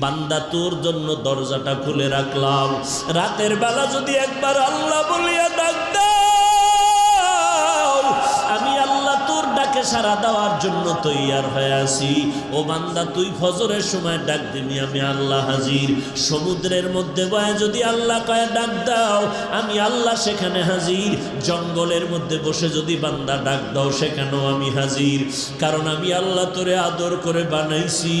বান্দা তোর জন্য দরজাটা খুলে রাখলাম, রাতের বেলা যদি একবার আল্লাহ বলিয়া ডাক দাও, আমি আল্লাহ তোর ডাকে সাড়া দেওয়ার জন্য তৈয়ার হয়ে আছি। ও বান্দা তুই ফজরের সময় ডাক দিবি, আমি আল্লাহ হাজির। সমুদ্রের মধ্যে বয়ে যদি আল্লাহ কয়ে ডাক দাও, আমি আল্লাহ সেখানে হাজির। জঙ্গলের মধ্যে বসে যদি বান্দা ডাক দাও, সেখানেও আমি হাজির। কারণ আমি আল্লাহ তোরে আদর করে বানাইছি।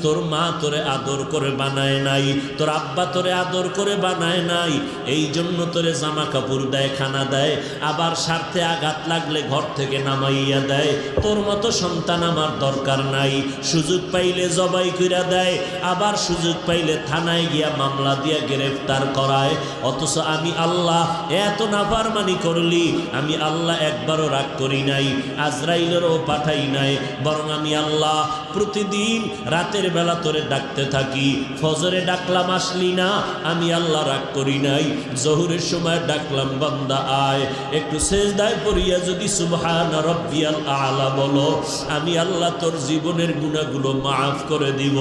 তোর মা তোরে আদর করে বানায় নাই, তোর আব্বা তোরে আদর করে বানায় নাই। এই জন্য তোরে জামা কাপড় দেয়, খানা দেয়, আবার স্বার্থে আঘাত লাগলে ঘর থেকে নামাইয়া দেয়। তোর মতো সন্তান আমার দরকার নাই। সুযোগ পাইলে জবাই কইরা দেয়, আবার সুযোগ পাইলে থানায় গিয়া মামলা দিয়া গ্রেফতার করায়। অথচ আমি আল্লাহ এত নাফরমানি করলি, আমি আল্লাহ একবারও রাগ করি নাই, আজরাইলেরও পাঠাই নাই। বরং আমি আল্লাহ প্রতিদিন রাতের বেলা তোরে ডাকতে থাকি। ফজরে ডাকলাম আসলি না, আমি আল্লাহ রাগ করি নাই। জোহরের সময় ডাকলাম বান্দা আয়, একটু সেজদায় পড়িয়া যদি সুবহান রাব্বিয়াল আলা বলো, আমি আল্লাহ তোর জীবনের গুনাহগুলো মাফ করে দিব।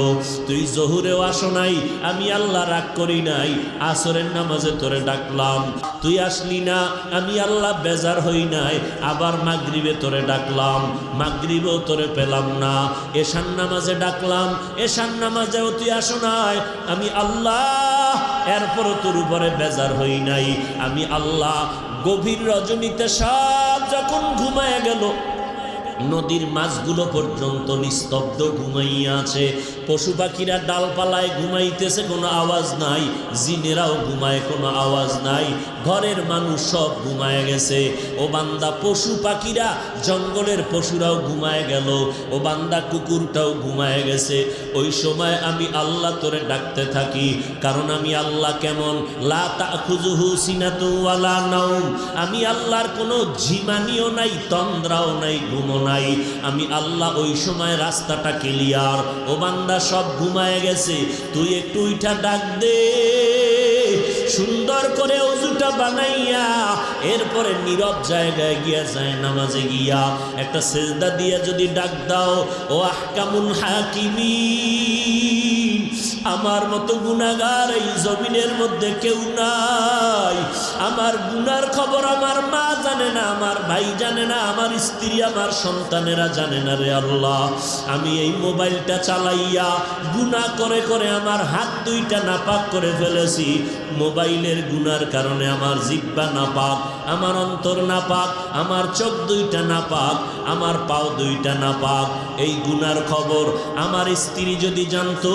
তুই জোহরেও আসো নাই, আমি আল্লাহ রাগ করি নাই। আসরের নামাজে তোরে ডাকলাম, তুই আসলি না, আমি আল্লাহ বেজার হই নাই। আবার মাগরিবে তোরে ডাকলাম, মাগরিবেও তোরে পেলাম না। এশার নামাজে ডাকলাম, এশার নামাজেও তুই আসো নাই, আমি আল্লাহ এরপরও তোর উপরে বেজার হই নাই। আমি আল্লাহ গভীর রজনীতে সব যখন ঘুমায় গেল, নদীর মাছগুলো পর্যন্ত নিস্তব্ধ ঘুমাইয়া আছে, পশু পাখিরা ডালপালায় ঘুমাইতেছে, কোনো আওয়াজ নাই, জিনেরাও ঘুমায়, কোনো আওয়াজ নাই, ঘরের মানুষ সব ঘুমায় গেছে। ও বান্দা পশু পাখিরা, জঙ্গলের পশুরাও ঘুমায় গেল, ও বান্দা কুকুরটাও ঘুমায় গেছে। ওই সময় আমি আল্লাহ তোরে ডাকতে থাকি, কারণ আমি আল্লাহ কেমন, লা তাখুযুহু সিনাতু ওয়ালা নাওম, আমি আল্লাহর কোনো ঝিমানিও নাই, তন্দ্রাও নাই, ঘুমও নাই। আমি আল্লাহ ওই সময় রাস্তাটা ক্লিয়ার, ও বান্দা সব ঘুমায় গেছে, তুই একটু উঠা ডাক দে, সুন্দর করে ওযুটা বানাইয়া এরপরে নীরব জায়গায় গিয়া যায় নামাজে গিয়া একটা সেজদা দিয়া যদি ডাক দাও, ও আহকামুল হাকিমিন, আমার মতো গুনাহগার এই জমিনের মধ্যে কেউ নাই। আমার গুনার খবর আমার মা জানে না, আমার ভাই জানে না, আমার স্ত্রী, আমার সন্তানেরা জানে না রে আল্লাহ। আমি এই মোবাইলটা চালাইয়া গুনাহ করে করে আমার হাত দুইটা নাপাক করে ফেলেছি। মোবাইলের গুনার কারণে আমার জিহ্বা নাপাক, আমার অন্তর নাপাক, আমার চোখ দুইটা নাপাক, আমার পাও দুইটা নাপাক। এই গুনার খবর আমার স্ত্রী যদি জানতো,